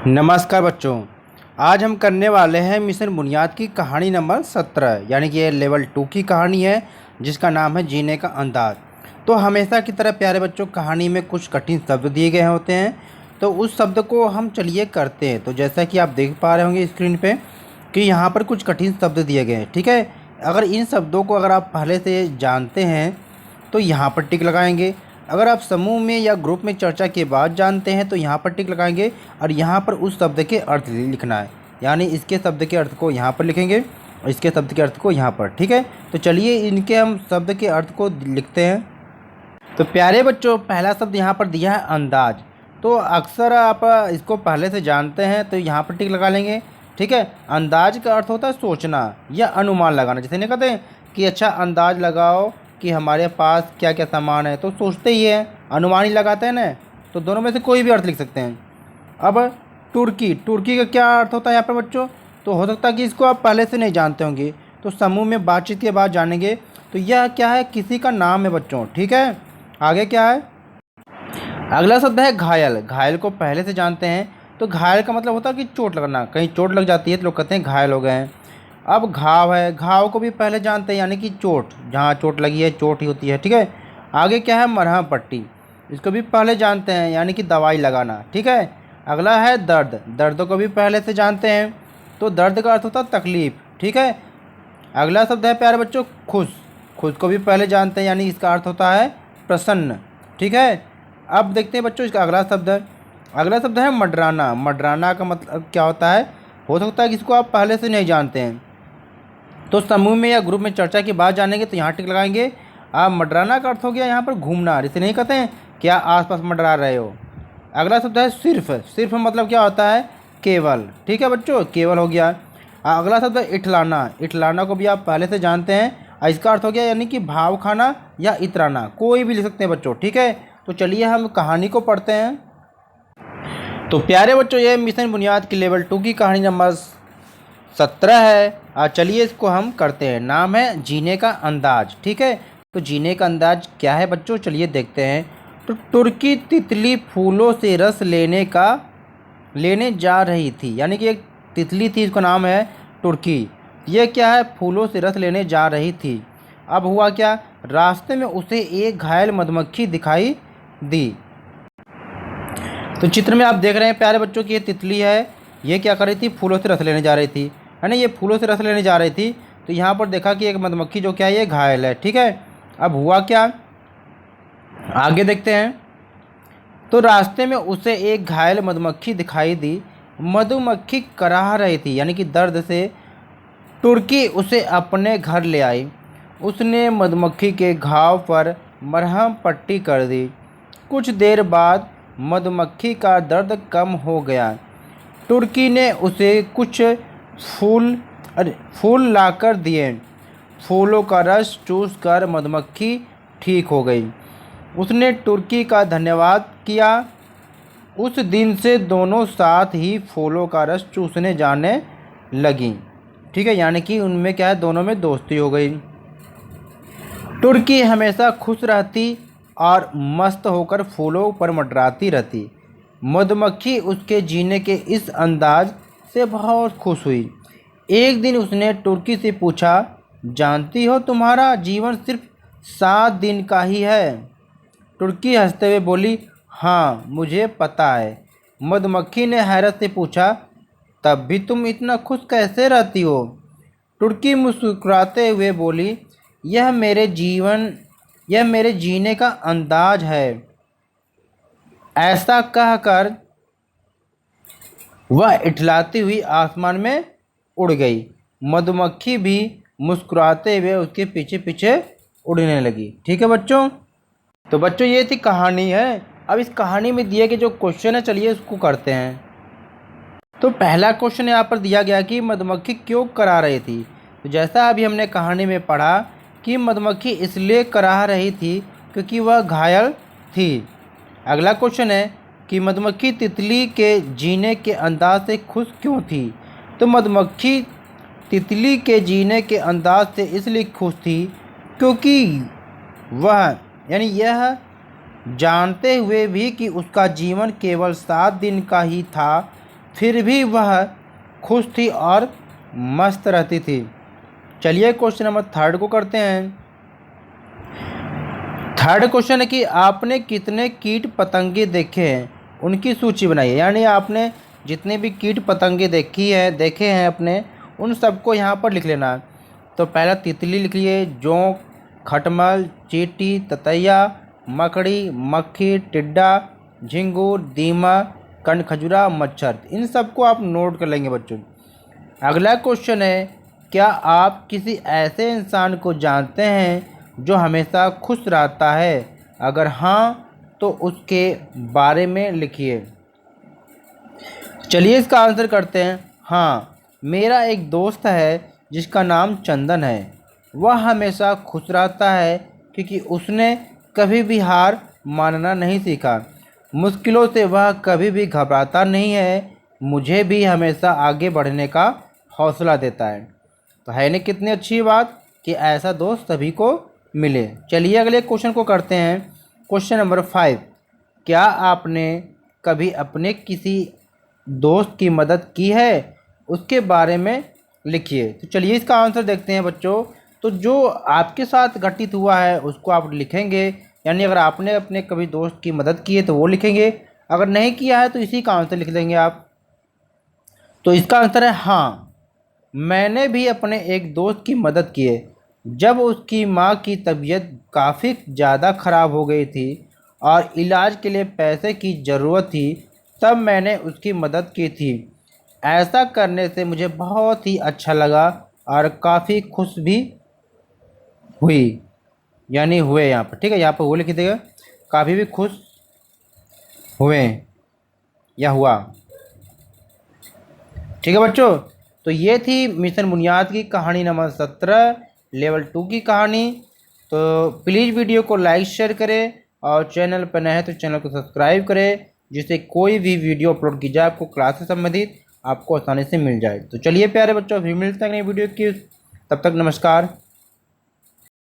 नमस्कार बच्चों। आज हम करने वाले हैं मिशन बुनियाद की कहानी नंबर 17, यानी कि ये लेवल 2 की कहानी है जिसका नाम है जीने का अंदाज। तो हमेशा की तरह प्यारे बच्चों, कहानी में कुछ कठिन शब्द दिए गए होते हैं, तो उस शब्द को हम चलिए करते हैं। तो जैसा कि आप देख पा रहे होंगे स्क्रीन पे कि यहाँ पर कुछ कठिन शब्द दिए गए हैं, ठीक है। अगर इन शब्दों को अगर आप पहले से जानते हैं तो यहाँ पर टिक लगाएंगे। अगर आप समूह में या ग्रुप में चर्चा के बाद जानते हैं तो यहाँ पर टिक लगाएंगे और यहाँ पर उस शब्द के अर्थ लिखना है, यानी इसके शब्द के अर्थ को यहाँ पर लिखेंगे और इसके शब्द के अर्थ को यहाँ पर, ठीक है। तो चलिए इनके हम शब्द के अर्थ को लिखते हैं। तो प्यारे बच्चों, पहला शब्द यहाँ पर दिया है अंदाज। तो अक्सर आप इसको पहले से जानते हैं तो यहाँ पर टिक लगा लेंगे, ठीक है। अंदाज का अर्थ होता है सोचना या अनुमान लगाना। जैसे नहीं कहते हैं कि अच्छा अंदाज लगाओ कि हमारे पास क्या क्या सामान है, तो सोचते ही है, अनुमान ही लगाते हैं ना। तो दोनों में से कोई भी अर्थ लिख सकते हैं। अब तुर्की, तुर्की का क्या अर्थ होता है यहाँ पर बच्चों? तो हो सकता है कि इसको आप पहले से नहीं जानते होंगे, तो समूह में बातचीत के बाद जानेंगे। तो यह क्या है? किसी का नाम है बच्चों, ठीक है। आगे क्या है? अगला शब्द है घायल। घायल को पहले से जानते हैं, तो घायल का मतलब होता है कि चोट लगना, कहीं चोट लग जाती है तो लोग कहते हैं घायल हो गए हैं। अब घाव है, घाव को भी पहले जानते हैं, यानी कि चोट, जहाँ चोट लगी है चोट ही होती है, ठीक है। आगे क्या है? मरहम पट्टी, इसको भी पहले जानते हैं, यानी कि दवाई लगाना, ठीक है। अगला है दर्द, दर्द को भी पहले से जानते हैं, तो दर्द का अर्थ होता है तकलीफ, ठीक है। अगला शब्द है प्यारे बच्चों खुश, खुश को भी पहले जानते हैं, यानी इसका अर्थ होता है प्रसन्न, ठीक है। अब देखते हैं बच्चों इसका अगला शब्द। अगला शब्द है मडराना। मडराना का मतलब क्या होता है? हो सकता है कि इसको आप पहले से नहीं जानते हैं, तो समूह में या ग्रुप में चर्चा के बाद जानेंगे तो यहाँ टिक लगाएंगे। आप मडराना का अर्थ हो गया यहाँ पर घूमना, इसे नहीं कहते हैं कि आप आसपास मंडरा रहे हो। अगला शब्द है सिर्फ। सिर्फ मतलब क्या होता है? केवल, ठीक है बच्चों, केवल हो गया। अगला शब्द है इठलाना। इठलाना को भी आप पहले से जानते हैं, और इसका अर्थ हो गया यानी कि भाव खाना या इतराना, कोई भी लिख सकते हैं बच्चों, ठीक है। तो चलिए हम कहानी को पढ़ते हैं। तो प्यारे बच्चों, ये मिशन बुनियाद की लेवल 2 की कहानी नंबर 17 है। चलिए इसको हम करते हैं। नाम है जीने का अंदाज, ठीक है। तो जीने का अंदाज क्या है बच्चों, चलिए देखते हैं। तो तुर्की तितली फूलों से रस लेने जा रही थी, यानी कि एक तितली थी, इसका नाम है तुर्की। ये क्या है? फूलों से रस लेने जा रही थी। अब हुआ क्या? रास्ते में उसे एक घायल मधुमक्खी दिखाई दी। तो चित्र में आप देख रहे हैं प्यारे बच्चों की ये तितली है, ये क्या कर रही थी? फूलों से रस लेने जा रही थी, है ना। ये फूलों से रस लेने जा रही थी, तो यहाँ पर देखा कि एक मधुमक्खी जो क्या है ये घायल है, ठीक है। अब हुआ क्या, आगे देखते हैं। तो रास्ते में उसे एक घायल मधुमक्खी दिखाई दी। मधुमक्खी कराह रही थी, यानी कि दर्द से। तुर्की उसे अपने घर ले आई। उसने मधुमक्खी के घाव पर मरहम पट्टी कर दी। कुछ देर बाद मधुमक्खी का दर्द कम हो गया। तुर्की ने उसे कुछ फूल लाकर दिए। फूलों का रस चूसकर मधुमक्खी ठीक हो गई। उसने तुर्की का धन्यवाद किया। उस दिन से दोनों साथ ही फूलों का रस चूसने जाने लगी, ठीक है, यानी कि उनमें क्या है, दोनों में दोस्ती हो गई। तुर्की हमेशा खुश रहती और मस्त होकर फूलों पर मंडराती रहती। मधुमक्खी उसके जीने के इस अंदाज से बहुत खुश हुई। एक दिन उसने तुर्की से पूछा, जानती हो तुम्हारा जीवन सिर्फ 7 दिन का ही है? तुर्की हंसते हुए बोली, हाँ मुझे पता है। मधुमक्खी ने हैरत से पूछा, तब भी तुम इतना खुश कैसे रहती हो? तुर्की मुस्कुराते हुए बोली, यह मेरे जीने का अंदाज है। ऐसा कहकर वह इठलाती हुई आसमान में उड़ गई। मधुमक्खी भी मुस्कुराते हुए उसके पीछे पीछे उड़ने लगी, ठीक है बच्चों। तो बच्चों ये थी कहानी है। अब इस कहानी में दिए गए जो क्वेश्चन है, चलिए इसको करते हैं। तो पहला क्वेश्चन यहाँ पर दिया गया कि मधुमक्खी क्यों करा रही थी। तो जैसा अभी हमने कहानी में पढ़ा कि मधुमक्खी इसलिए करा रही थी क्योंकि वह घायल थी। अगला क्वेश्चन है कि मधुमक्खी तितली के जीने के अंदाज से खुश क्यों थी। तो मधुमक्खी तितली के जीने के अंदाज से इसलिए खुश थी क्योंकि वह, यानी यह जानते हुए भी कि उसका जीवन केवल 7 दिन का ही था, फिर भी वह खुश थी और मस्त रहती थी। चलिए क्वेश्चन नंबर 3 को करते हैं। थर्ड क्वेश्चन है कि आपने कितने कीट पतंगे देखे हैं, उनकी सूची बनाइए। यानी आपने जितने भी कीट पतंगे देखे हैं अपने, उन सबको यहाँ पर लिख लेना है। तो पहला तितली लिख लिए, जोंक, खटमल, चींटी, ततैया, मकड़ी, मक्खी, टिड्डा, झिंगुर, दीमक, कनखजूरा, मच्छर। इन सबको आप नोट कर लेंगे बच्चों। अगला क्वेश्चन है, क्या आप किसी ऐसे इंसान को जानते हैं जो हमेशा खुश रहता है? अगर हाँ तो उसके बारे में लिखिए। चलिए इसका आंसर करते हैं। हाँ, मेरा एक दोस्त है जिसका नाम चंदन है। वह हमेशा खुश रहता है क्योंकि उसने कभी भी हार मानना नहीं सीखा। मुश्किलों से वह कभी भी घबराता नहीं है। मुझे भी हमेशा आगे बढ़ने का हौसला देता है। तो है नहीं कितनी अच्छी बात कि ऐसा दोस्त सभी को मिले। चलिए अगले क्वेश्चन को करते हैं। क्वेश्चन नंबर 5, क्या आपने कभी अपने किसी दोस्त की मदद की है? उसके बारे में लिखिए। तो चलिए इसका आंसर देखते हैं बच्चों। तो जो आपके साथ घटित हुआ है उसको आप लिखेंगे। यानी अगर आपने अपने कभी दोस्त की मदद की है तो वो लिखेंगे, अगर नहीं किया है तो इसी का आंसर लिख देंगे आप। तो इसका आंसर है हाँ, मैंने भी अपने एक दोस्त की मदद की है। जब उसकी माँ की तबीयत काफ़ी ज़्यादा ख़राब हो गई थी और इलाज के लिए पैसे की ज़रूरत थी, तब मैंने उसकी मदद की थी। ऐसा करने से मुझे बहुत ही अच्छा लगा और काफ़ी खुश भी हुई। यानी हुए यहाँ पर, ठीक है, यहाँ पर वो लिख देगा, काफ़ी भी खुश हुए या हुआ। ठीक है बच्चों, तो ये थी मिशन बुनियाद की कहानी नंबर 17, लेवल 2 की कहानी। तो प्लीज़ वीडियो को लाइक शेयर करें और चैनल पर नए हैं तो चैनल को सब्सक्राइब करें, जिससे कोई भी वीडियो अपलोड की जाए आपको क्लास से संबंधित आपको आसानी से मिल जाए। तो चलिए प्यारे बच्चों, फिर मिलते हैं नई वीडियो की, तब तक नमस्कार।